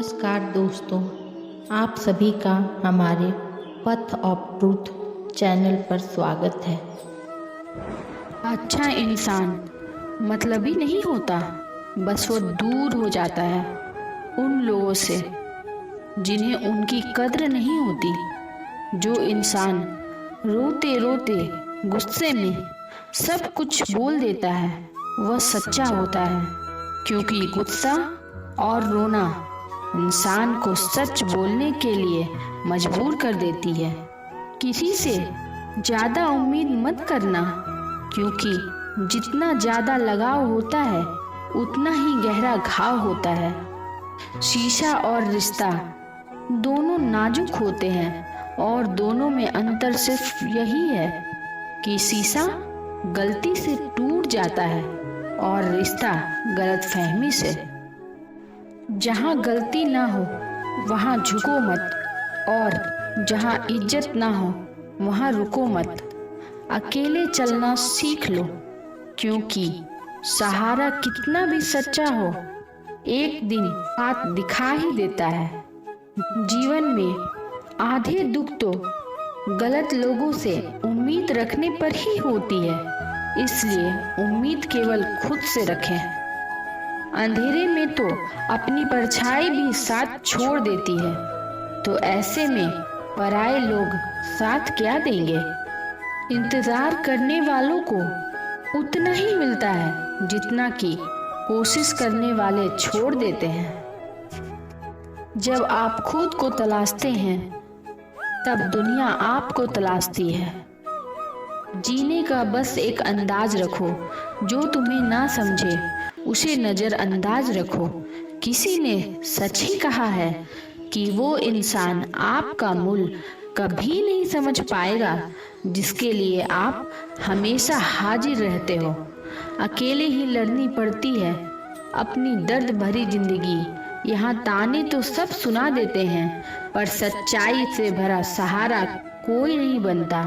नमस्कार दोस्तों, आप सभी का हमारे पथ ऑफ ट्रूथ चैनल पर स्वागत है। अच्छा इंसान मतलबी नहीं होता, बस वो दूर हो जाता है उन लोगों से जिन्हें उनकी कद्र नहीं होती। जो इंसान रोते रोते गुस्से में सब कुछ बोल देता है वह सच्चा होता है, क्योंकि गुस्सा और रोना इंसान को सच बोलने के लिए मजबूर कर देती है। किसी से ज़्यादा उम्मीद मत करना, क्योंकि जितना ज़्यादा लगाव होता है उतना ही गहरा घाव होता है। शीशा और रिश्ता दोनों नाजुक होते हैं और दोनों में अंतर सिर्फ यही है कि शीशा गलती से टूट जाता है और रिश्ता गलतफहमी से। जहाँ गलती ना हो वहाँ झुको मत, और जहाँ इज्जत ना हो वहाँ रुको मत। अकेले चलना सीख लो, क्योंकि सहारा कितना भी सच्चा हो एक दिन हाथ दिखा ही देता है। जीवन में आधे दुख तो गलत लोगों से उम्मीद रखने पर ही होती है, इसलिए उम्मीद केवल खुद से रखें। अंधेरे में तो अपनी परछाई भी साथ छोड़ देती है, तो ऐसे में पराये लोग साथ क्या देंगे। इंतजार करने वालों को उतना ही मिलता है जितना कि कोशिश करने वाले छोड़ देते हैं। जब आप खुद को तलाशते हैं तब दुनिया आपको तलाशती है। जीने का बस एक अंदाज रखो, जो तुम्हें ना समझे उसे नज़रअंदाज रखो। किसी ने सच ही कहा है कि वो इंसान आपका मूल्य कभी नहीं समझ पाएगा जिसके लिए आप हमेशा हाजिर रहते हो। अकेले ही लड़नी पड़ती है अपनी दर्द भरी जिंदगी। यहाँ ताने तो सब सुना देते हैं, पर सच्चाई से भरा सहारा कोई नहीं बनता।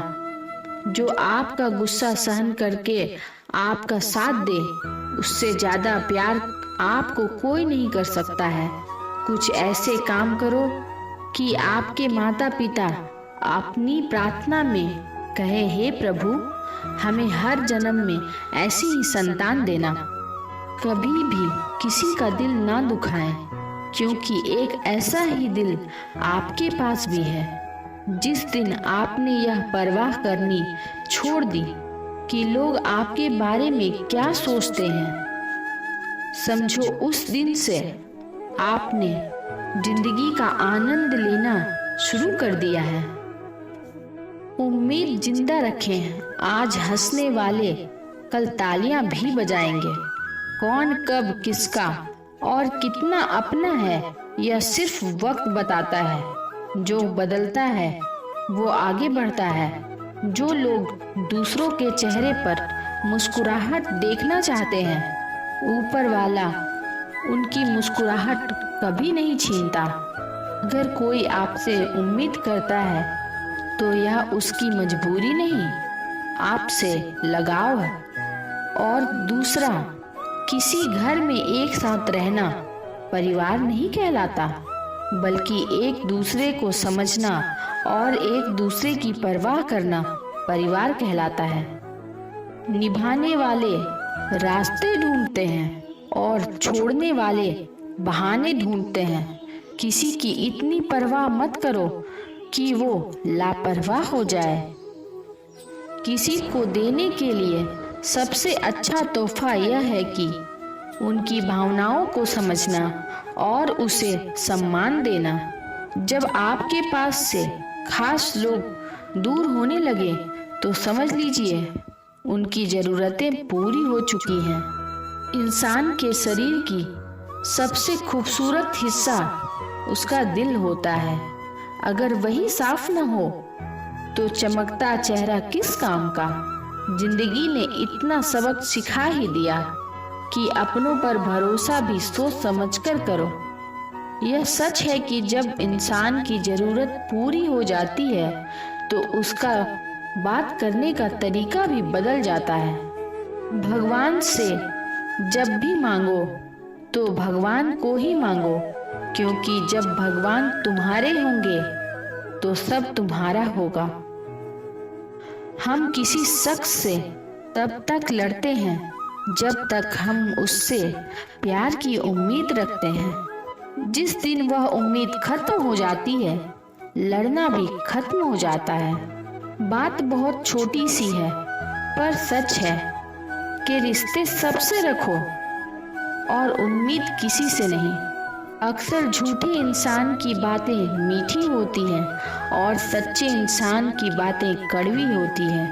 जो आपका गुस्सा सहन करके आपका साथ दे, उससे ज़्यादा प्यार आपको कोई नहीं कर सकता है। कुछ ऐसे काम करो कि आपके माता पिता अपनी प्रार्थना में कहे, हे प्रभु हमें हर जन्म में ऐसी ही संतान देना। कभी भी किसी का दिल ना दुखाएं, क्योंकि एक ऐसा ही दिल आपके पास भी है। जिस दिन आपने यह परवाह करनी छोड़ दी कि लोग आपके बारे में क्या सोचते हैं, समझो उस दिन से आपने जिंदगी का आनंद लेना शुरू कर दिया है। उम्मीद जिंदा रखें, आज हंसने वाले कल तालियां भी बजाएंगे। कौन कब किसका और कितना अपना है यह सिर्फ वक्त बताता है। जो बदलता है वो आगे बढ़ता है। जो लोग दूसरों के चेहरे पर मुस्कुराहट देखना चाहते हैं, ऊपर वाला उनकी मुस्कुराहट कभी नहीं छीनता। अगर कोई आपसे उम्मीद करता है तो यह उसकी मजबूरी नहीं, आपसे लगाव है। और दूसरा, किसी घर में एक साथ रहना परिवार नहीं कहलाता, बल्कि एक दूसरे को समझना और एक दूसरे की परवाह करना परिवार कहलाता है। निभाने वाले रास्ते ढूंढते हैं और छोड़ने वाले बहाने ढूंढते हैं। किसी की इतनी परवाह मत करो कि वो लापरवाह हो जाए। किसी को देने के लिए सबसे अच्छा तोहफा यह है कि उनकी भावनाओं को समझना और उसे सम्मान देना। जब आपके पास से खास लोग दूर होने लगे तो समझ लीजिए उनकी ज़रूरतें पूरी हो चुकी हैं। इंसान के शरीर की सबसे खूबसूरत हिस्सा उसका दिल होता है। अगर वही साफ न हो तो चमकता चेहरा किस काम का। जिंदगी ने इतना सबक सिखा ही दिया कि अपनों पर भरोसा भी सोच समझकर करो। यह सच है कि जब इंसान की ज़रूरत पूरी हो जाती है तो उसका बात करने का तरीका भी बदल जाता है। भगवान से जब भी मांगो तो भगवान को ही मांगो, क्योंकि जब भगवान तुम्हारे होंगे तो सब तुम्हारा होगा। हम किसी शख्स से तब तक लड़ते हैं जब तक हम उससे प्यार की उम्मीद रखते हैं। जिस दिन वह उम्मीद खत्म हो जाती है, लड़ना भी खत्म हो जाता है। बात बहुत छोटी सी है, पर सच है कि रिश्ते सबसे रखो और उम्मीद किसी से नहीं। अक्सर झूठे इंसान की बातें मीठी होती हैं और सच्चे इंसान की बातें कड़वी होती हैं।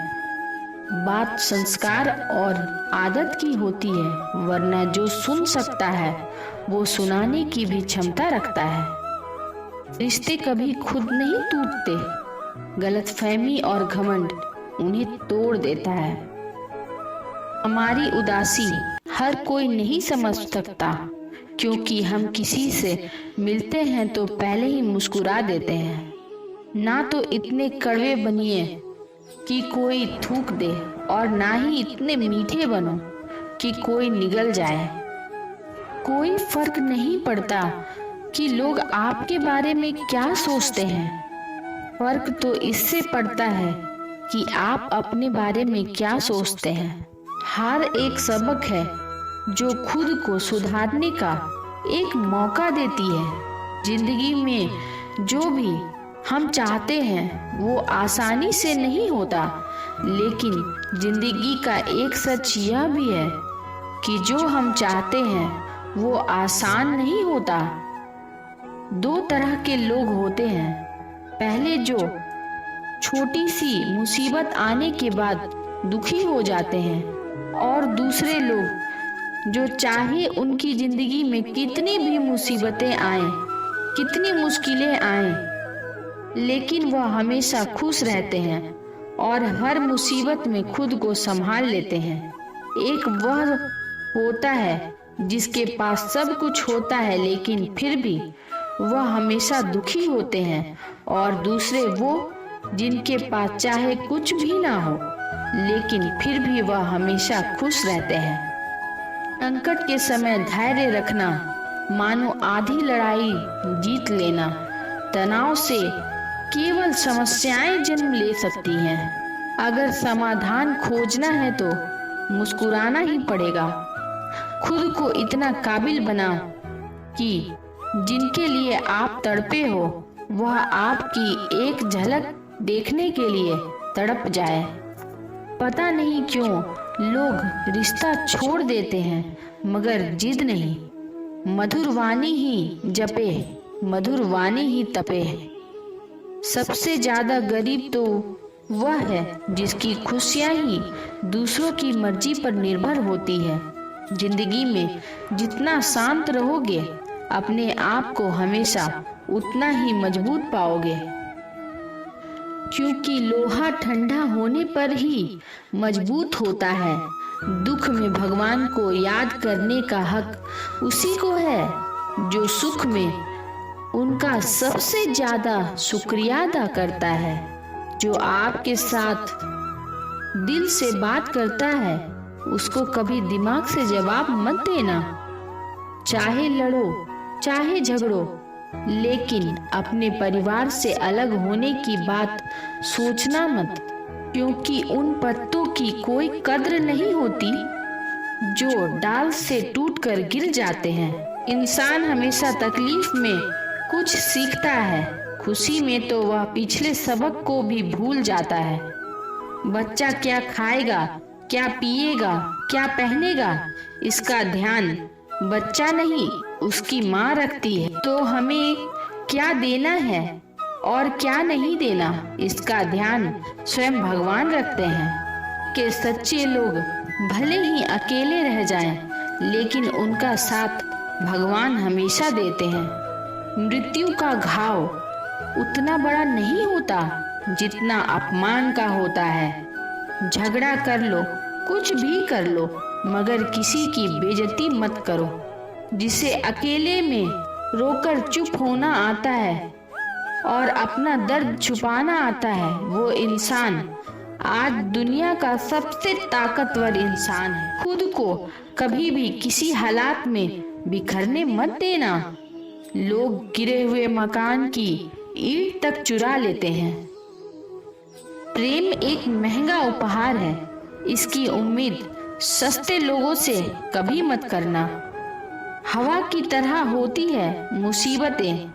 बात संस्कार और आदत की होती है, वरना जो सुन सकता है वो सुनाने की भी क्षमता रखता है। रिश्ते कभी खुद नहीं टूटते, गलतफहमी और घमंड उन्हें तोड़ देता है। हमारी उदासी हर कोई नहीं समझ सकता, क्योंकि हम किसी से मिलते हैं तो पहले ही मुस्कुरा देते हैं। ना तो इतने कड़वे बनिए कि कोई थूक दे, और ना ही इतने मीठे बनो कि कोई निगल जाए। कोई फर्क नहीं पड़ता कि लोग आपके बारे में क्या सोचते हैं, फर्क तो इससे पड़ता है कि आप अपने बारे में क्या सोचते हैं। हर एक सबक है जो खुद को सुधारने का एक मौका देती है। जिंदगी में जो भी हम चाहते हैं वो आसानी से नहीं होता, लेकिन जिंदगी का एक सच यह भी है कि जो हम चाहते हैं वो आसान नहीं होता। दो तरह के लोग होते हैं, पहले जो छोटी सी मुसीबत आने के बाद दुखी हो जाते हैं, और दूसरे लोग जो चाहे उनकी जिंदगी में कितनी भी मुसीबतें आएं, कितनी मुश्किलें आएं, लेकिन वह हमेशा खुश रहते हैं और हर मुसीबत में खुद को संभाल लेते हैं। एक वह होता है जिसके पास सब कुछ होता है लेकिन फिर भी वह हमेशा दुखी होते हैं, और दूसरे वो जिनके पास चाहे कुछ भी ना हो लेकिन फिर भी वह हमेशा खुश रहते हैं। संकट के समय धैर्य रखना मानो आधी लड़ाई जीत लेना। तनाव से केवल समस्याएं जन्म ले सकती हैं। अगर समाधान खोजना है तो मुस्कुराना ही पड़ेगा। खुद को इतना काबिल बनाओ कि जिनके लिए आप तड़पे हो वह आपकी एक झलक देखने के लिए तड़प जाए। पता नहीं क्यों लोग रिश्ता छोड़ देते हैं, मगर जिद नहीं। मधुर वाणी ही जपे, मधुर वाणी ही तपे। सबसे ज्यादा गरीब तो वह है जिसकी खुशियां ही दूसरों की मर्जी पर निर्भर होती है। जिंदगी में जितना शांत रहोगे, अपने आप को हमेशा उतना ही मजबूत पाओगे, क्योंकि लोहा ठंडा होने पर ही मजबूत होता है। दुख में भगवान को याद करने का हक उसी को है जो सुख में उनका सबसे ज्यादा शुक्रिया अदा करता है। जो आपके साथ दिल से बात करता है उसको कभी दिमाग से जवाब मत देना। चाहे लड़ो चाहे झगड़ो, लेकिन अपने परिवार से अलग होने की बात सोचना मत, क्योंकि उन पत्तों की कोई कद्र नहीं होती जो डाल से टूटकर गिर जाते हैं। इंसान हमेशा तकलीफ में कुछ सीखता है, खुशी में तो वह पिछले सबक को भी भूल जाता है। बच्चा क्या खाएगा, क्या पिएगा, क्या पहनेगा, इसका ध्यान बच्चा नहीं उसकी माँ रखती है। तो हमें क्या देना है और क्या नहीं देना, इसका ध्यान स्वयं भगवान रखते हैं। कि सच्चे लोग भले ही अकेले रह जाएं, लेकिन उनका साथ भगवान हमेशा देते हैं। मृत्यु का घाव उतना बड़ा नहीं होता जितना अपमान का होता है। झगड़ा कर लो, कुछ भी कर लो, मगर किसी की बेइज्जती मत करो। जिसे अकेले में रोकर चुप होना आता है और अपना दर्द छुपाना आता है, वो इंसान आज दुनिया का सबसे ताकतवर इंसान है। खुद को कभी भी किसी हालात में बिखरने मत देना। लोग गिरे हुए मकान की ईंट तक चुरा लेते हैं। प्रेम एक महंगा उपहार है, इसकी उम्मीद सस्ते लोगों से कभी मत करना। हवा की तरह होती है मुसीबतें,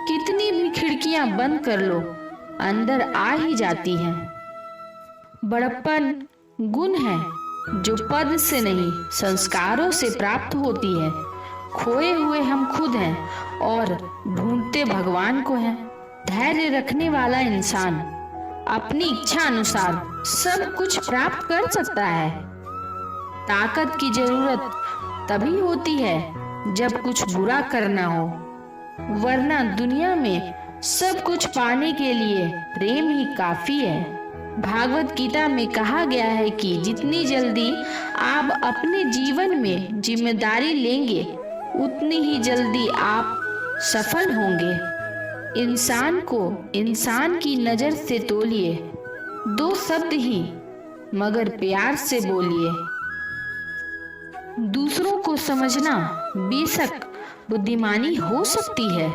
कितनी भी खिड़कियां बंद कर लो अंदर आ ही जाती हैं। बड़प्पन गुण है जो पद से नहीं संस्कारों से प्राप्त होती है। खोए हुए हम खुद हैं और ढूंढते भगवान को हैं। धैर्य रखने वाला इंसान अपनी इच्छा अनुसार सब कुछ प्राप्त कर सकता है। ताकत की जरूरत तभी होती है जब कुछ बुरा करना हो, वरना दुनिया में सब कुछ पाने के लिए प्रेम ही काफी है। भागवत गीता में कहा गया है कि जितनी जल्दी आप अपने जीवन में जिम्मेदारी लेंगे उतनी ही जल्दी आप सफल होंगे। इंसान को इंसान की नजर से तोलिए, 2 शब्द ही मगर प्यार से बोलिए। दूसरों को समझना बेशक बुद्धिमानी हो सकती है,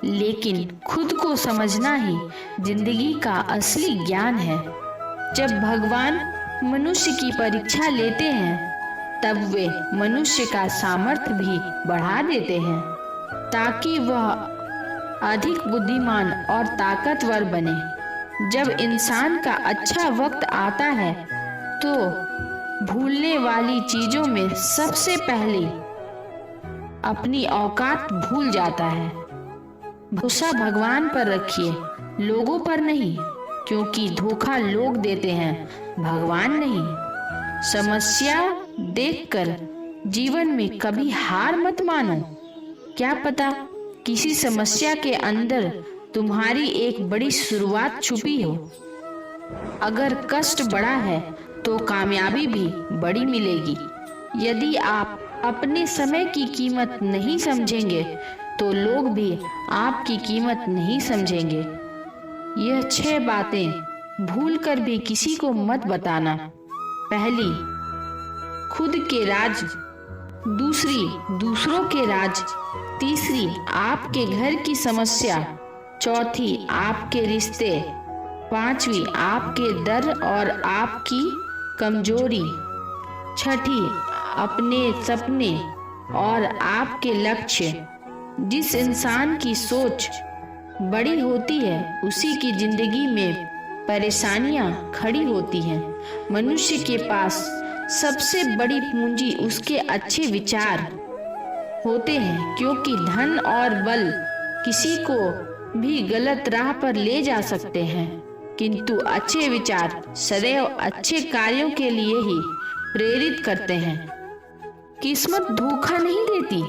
लेकिन खुद को समझना ही जिंदगी का असली ज्ञान है। जब भगवान मनुष्य की परीक्षा लेते हैं तब वे मनुष्य का सामर्थ्य भी बढ़ा देते हैं ताकि वह अधिक बुद्धिमान और ताकतवर बने। जब इंसान का अच्छा वक्त आता है तो भूलने वाली चीजों में सबसे पहले अपनी औकात भूल जाता है। भरोसा भगवान पर रखिए, लोगों पर नहीं, क्योंकि धोखा लोग देते हैं, भगवान नहीं। समस्या देखकर जीवन में कभी हार मत मानो। क्या पता किसी समस्या के अंदर तुम्हारी एक बड़ी शुरुआत छुपी हो। अगर कष्ट बड़ा है तो कामयाबी भी बड़ी मिलेगी। यदि आप अपने समय की कीमत नहीं समझेंगे तो लोग भी आपकी कीमत नहीं समझेंगे। यह 6 बातें भूलकर भी किसी को मत बताना। पहली, खुद के राज। दूसरी, दूसरों के राज। तीसरी, आपके घर की समस्या। चौथी, आपके रिश्ते। 5वीं, आपके डर और आपकी कमजोरी। 6ठी, अपने सपने और आपके लक्ष्य। जिस इंसान की सोच बड़ी होती है उसी की जिंदगी में परेशानियां खड़ी होती हैं। मनुष्य के पास सबसे बड़ी पूंजी उसके अच्छे विचार होते हैं, क्योंकि धन और बल किसी को भी गलत राह पर ले जा सकते हैं, किंतु अच्छे विचार सदैव अच्छे कार्यों के लिए ही प्रेरित करते हैं। किस्मत धोखा नहीं देती,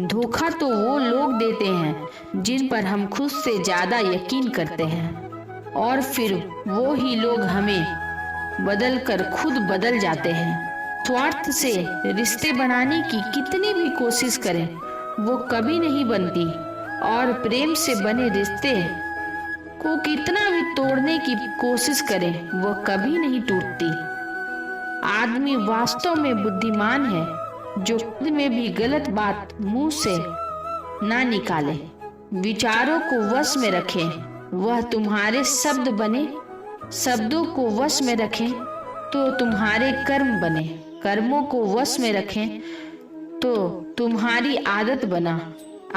धोखा तो वो लोग देते हैं जिन पर हम खुद से ज्यादा यकीन करते हैं, और फिर वो ही लोग हमें बदलकर खुद बदल जाते हैं। स्वार्थ से रिश्ते बनाने की कितनी भी कोशिश करें वो कभी नहीं बनती, और प्रेम से बने रिश्ते को कितना भी तोड़ने की कोशिश करें वो कभी नहीं टूटती। आदमी वास्तव में बुद्धिमान है जो खुद में भी गलत बात मुंह से ना निकाले, विचारों को वश में रखें, वह तुम्हारे शब्द बने, शब्दों को वश में रखें तो तुम्हारे कर्म बने, कर्मों को वश में रखें तो तुम्हारी आदत बना,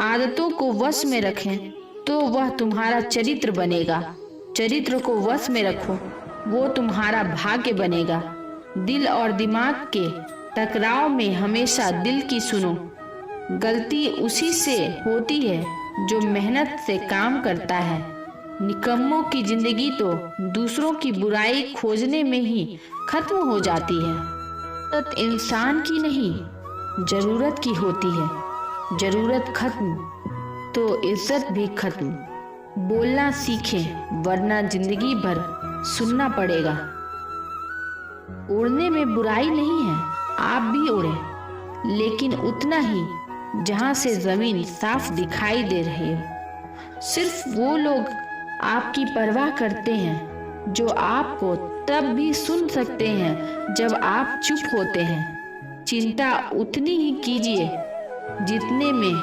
आदतों को वश में रखें तो वह तुम्हारा चरित्र बनेगा, चरित्र को वश में रखो वो तुम्हारा भाग्य बनेगा। दिल और दिमाग के टकराव में हमेशा दिल की सुनो। गलती उसी से होती है जो मेहनत से काम करता है। निकम्मों की जिंदगी तो दूसरों की बुराई खोजने में ही खत्म हो जाती है। इज्जत इंसान की नहीं जरूरत की होती है, जरूरत खत्म तो इज्जत भी खत्म। बोलना सीखें वरना जिंदगी भर सुनना पड़ेगा। उड़ने में बुराई नहीं है, आप भी उड़े, लेकिन उतना ही जहां से जमीन साफ दिखाई दे रही हो। सिर्फ वो लोग आपकी परवाह करते हैं जो आपको तब भी सुन सकते हैं जब आप चुप होते हैं। चिंता उतनी ही कीजिए जितने में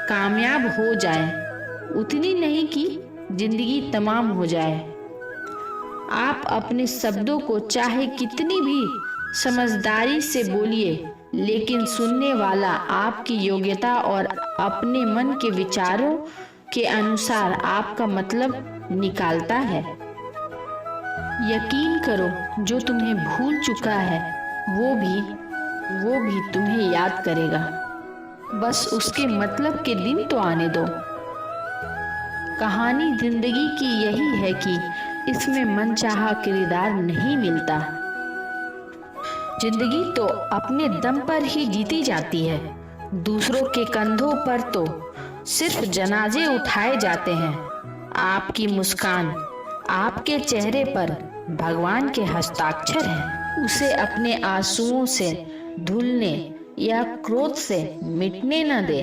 कामयाब हो जाएं, उतनी नहीं कि जिंदगी तमाम हो जाए। आप अपने शब्दों को चाहे कितनी भी समझदारी से बोलिए, लेकिन सुनने वाला आपकी योग्यता और अपने मन के विचारों के अनुसार आपका मतलब निकालता है। यकीन करो, जो तुम्हें भूल चुका है वो भी तुम्हें याद करेगा। बस उसके मतलब के दिन तो आने दो। कहानी जिंदगी की यही है कि इसमें मनचाहा किरदार नहीं मिलता। जिंदगी तो अपने दम पर ही जीती जाती है। दूसरों के कंधों पर तो सिर्फ जनाजे उठाए जाते हैं। आपकी मुस्कान, आपके चेहरे पर भगवान के हस्ताक्षर हैं। उसे अपने आंसुओं से धुलने या क्रोध से मिटने न दे।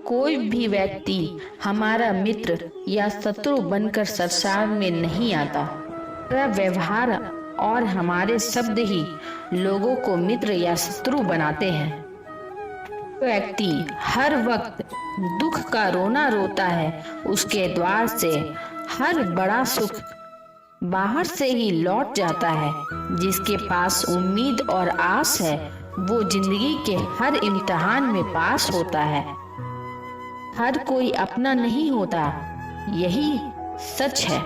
कोई भी व्यक्ति हमारा मित्र या शत्रु बनकर संसार में नहीं आता। हमारा व्यवहार और हमारे शब्द ही लोगों को मित्र या शत्रु बनाते हैं। व्यक्ति हर वक्त दुख का रोना रोता है, उसके द्वार से हर बड़ा सुख बाहर से ही लौट जाता है। जिसके पास उम्मीद और आस है वो जिंदगी के हर इम्तिहान में पास होता है। हर कोई अपना नहीं होता, यही सच है।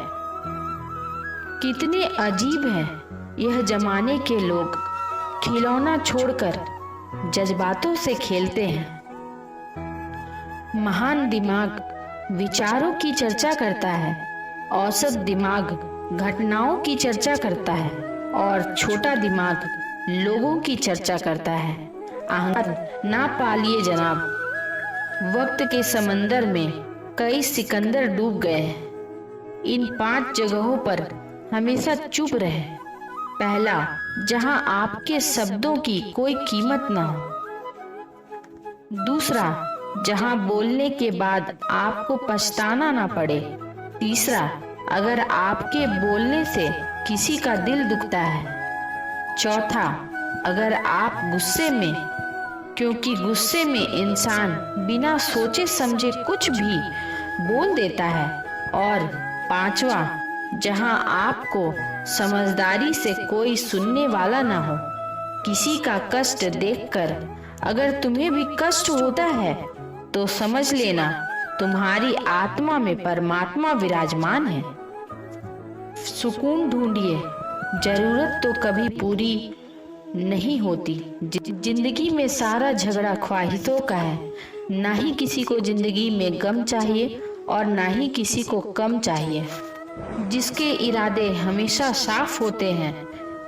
कितने अजीब हैं यह जमाने के लोग, खिलौना छोड़कर जज्बातों से खेलते हैं। महान दिमाग विचारों की चर्चा करता है, औसत दिमाग घटनाओं की चर्चा करता है और छोटा दिमाग लोगों की चर्चा करता है। अहंकार ना पालिए जनाब। वक्त के समंदर में कई सिकंदर डूब गए हैं। इन 5 जगहों पर हमेशा चुप रहे। पहला, जहां आपके शब्दों की कोई कीमत ना हो। दूसरा, जहां बोलने के बाद आपको पछताना ना पड़े। तीसरा, अगर आपके बोलने से किसी का दिल दुखता है। चौथा, अगर आप गुस्से में, क्योंकि गुस्से में इंसान बिना सोचे समझे कुछ भी बोल देता है। और पांचवा, जहां आपको समझदारी से कोई सुनने वाला ना हो। किसी का कष्ट देखकर अगर तुम्हें भी कष्ट होता है तो समझ लेना तुम्हारी आत्मा में परमात्मा विराजमान है। सुकून ढूंढिए, जरूरत तो कभी पूरी नहीं होती। जिंदगी में सारा झगड़ा ख्वाहिशों का है। ना ही किसी को जिंदगी में गम चाहिए और ना ही किसी को कम चाहिए। जिसके इरादे हमेशा साफ होते हैं,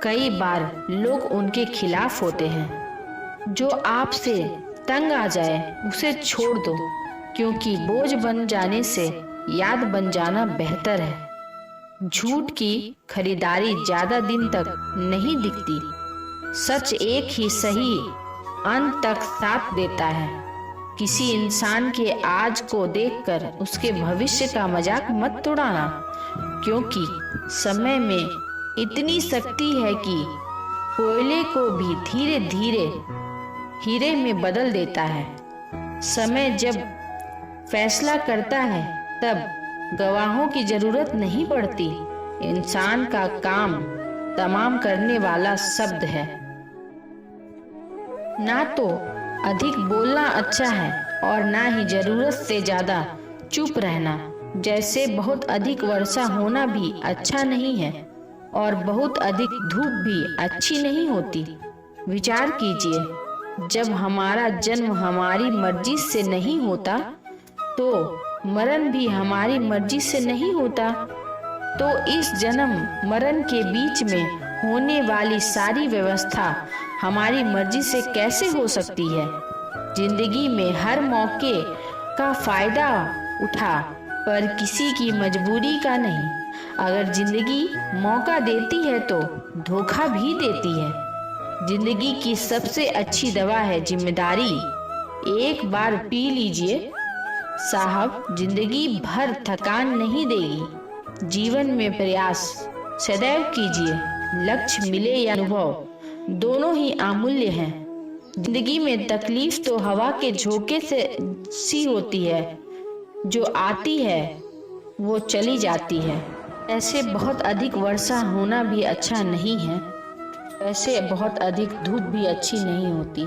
कई बार लोग उनके खिलाफ होते हैं। जो आपसे तंग आ जाए उसे छोड़ दो, क्योंकि बोझ बन जाने से याद बन जाना बेहतर है। झूठ की खरीदारी ज्यादा दिन तक नहीं दिखती। सच एक ही सही अंत तक साथ देता है। किसी इंसान के आज को देखकर उसके भविष्य का मजाक मत उड़ाना, क्योंकि समय में इतनी शक्ति है कि कोयले को भी धीरे धीरे हीरे में बदल देता है। समय जब फैसला करता है तब गवाहों की जरूरत नहीं पड़ती। इंसान का काम तमाम करने वाला शब्द है। ना तो अधिक बोलना अच्छा है और ना ही जरूरत से ज्यादा चुप रहना। जैसे बहुत अधिक वर्षा होना भी अच्छा नहीं है और बहुत अधिक धूप भी अच्छी नहीं होती। विचार कीजिए, जब हमारा जन्म हमारी मर्जी से नहीं होता तो मरण भी हमारी मर्जी से नहीं होता। तो इस जन्म मरण के बीच में होने वाली सारी व्यवस्था हमारी मर्जी से कैसे हो सकती है। जिंदगी में हर मौके का फायदा उठा, पर किसी की मजबूरी का नहीं। अगर जिंदगी मौका देती है तो धोखा भी देती है। जिंदगी की सबसे अच्छी दवा है जिम्मेदारी। एक बार पी लीजिए साहब, जिंदगी भर थकान नहीं देगी। जीवन में प्रयास सदैव कीजिए। लक्ष्य मिले या अनुभव, दोनों ही अमूल्य हैं। जिंदगी में तकलीफ तो हवा के झोंके से सी होती है, जो आती है वो चली जाती है। ऐसे बहुत अधिक वर्षा होना भी अच्छा नहीं है, ऐसे बहुत अधिक धूप भी अच्छी नहीं होती।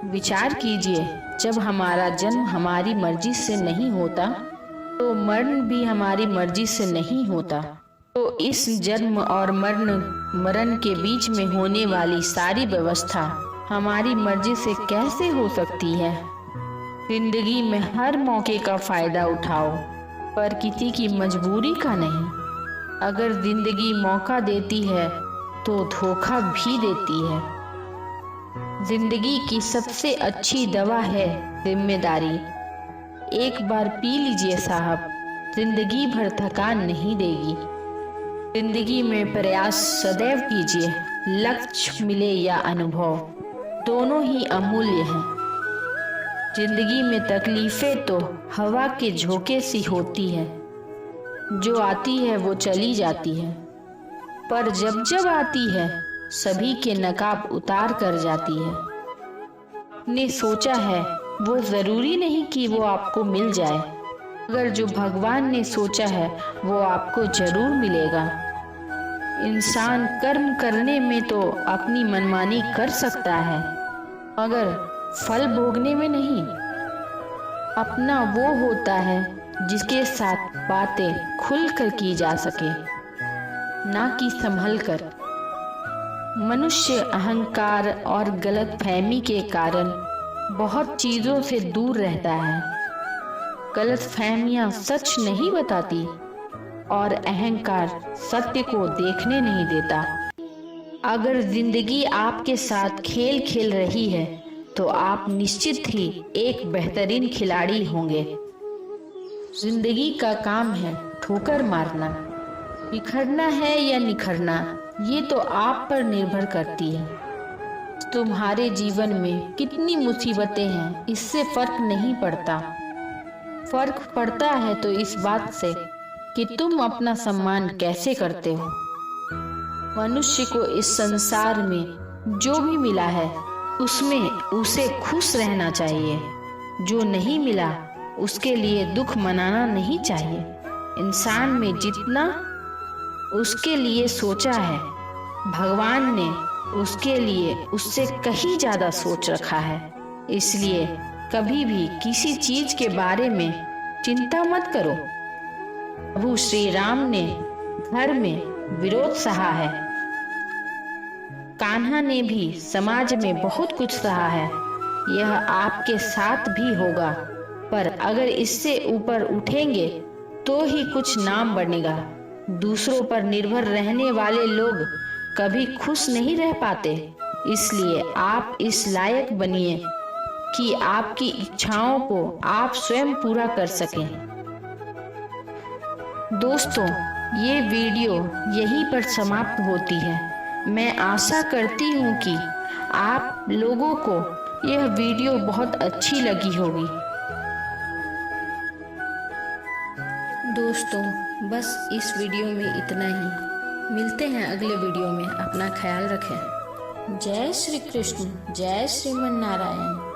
विचार कीजिए, जब हमारा जन्म हमारी मर्जी से नहीं होता तो मरण भी हमारी मर्जी से नहीं होता। तो इस जन्म और मरण के बीच में होने वाली सारी व्यवस्था हमारी मर्जी से कैसे हो सकती है? जिंदगी में हर मौके का फायदा उठाओ, पर किसी की मजबूरी का नहीं। अगर जिंदगी मौका देती है तो धोखा भी देती है। जिंदगी की सबसे अच्छी दवा है जिम्मेदारी। एक बार पी लीजिए साहब, जिंदगी भर थकान नहीं देगी। जिंदगी में प्रयास सदैव कीजिए, लक्ष्य मिले या अनुभव, दोनों ही अमूल्य हैं। जिंदगी में तकलीफें तो हवा के झोंके सी होती है, जो आती है वो चली जाती है, पर जब जब आती है सभी के नकाब उतार कर जाती है। आपने सोचा है वो जरूरी नहीं कि वो आपको मिल जाए, मगर जो भगवान ने सोचा है वो आपको जरूर मिलेगा। इंसान कर्म करने में तो अपनी मनमानी कर सकता है, मगर फल भोगने में नहीं। अपना वो होता है जिसके साथ बातें खुलकर की जा सके, ना कि संभल कर। मनुष्य अहंकार और गलतफहमी के कारण बहुत चीजों से दूर रहता है। गलतफहमियां सच नहीं बताती और अहंकार सत्य को देखने नहीं देता। अगर जिंदगी आपके साथ खेल खेल रही है तो आप निश्चित ही एक बेहतरीन खिलाड़ी होंगे। जिंदगी का काम है ठोकर मारना, बिखरना है या निखरना, ये तो आप पर निर्भर करती है। तुम्हारे जीवन में कितनी मुसीबतें हैं इससे फर्क नहीं पड़ता। फर्क पड़ता है तो इस बात से कि तुम अपना सम्मान कैसे करते हो। मनुष्य को इस संसार में जो भी मिला है उसमें उसे खुश रहना चाहिए। जो नहीं मिला उसके लिए दुख मनाना नहीं चाहिए। इंसान में जितना उसके लिए सोचा है, भगवान ने उसके लिए उससे कहीं ज्यादा सोच रखा है। इसलिए कभी भी किसी चीज के बारे में चिंता मत करो। प्रभु श्री राम ने घर में विरोध सहा है, कान्हा ने भी समाज में बहुत कुछ सहा है। यह आपके साथ भी होगा, पर अगर इससे ऊपर उठेंगे तो ही कुछ नाम बनेगा। दूसरों पर निर्भर रहने वाले लोग कभी खुश नहीं रह पाते। इसलिए आप इस लायक बनिए कि आपकी इच्छाओं को आप स्वयं पूरा कर सकें। दोस्तों, ये वीडियो यहीं पर समाप्त होती है। मैं आशा करती हूँ कि आप लोगों को यह वीडियो बहुत अच्छी लगी होगी। दोस्तों, बस इस वीडियो में इतना ही। मिलते हैं अगले वीडियो में। अपना ख्याल रखें। जय श्री कृष्ण, जय श्रीमन नारायण।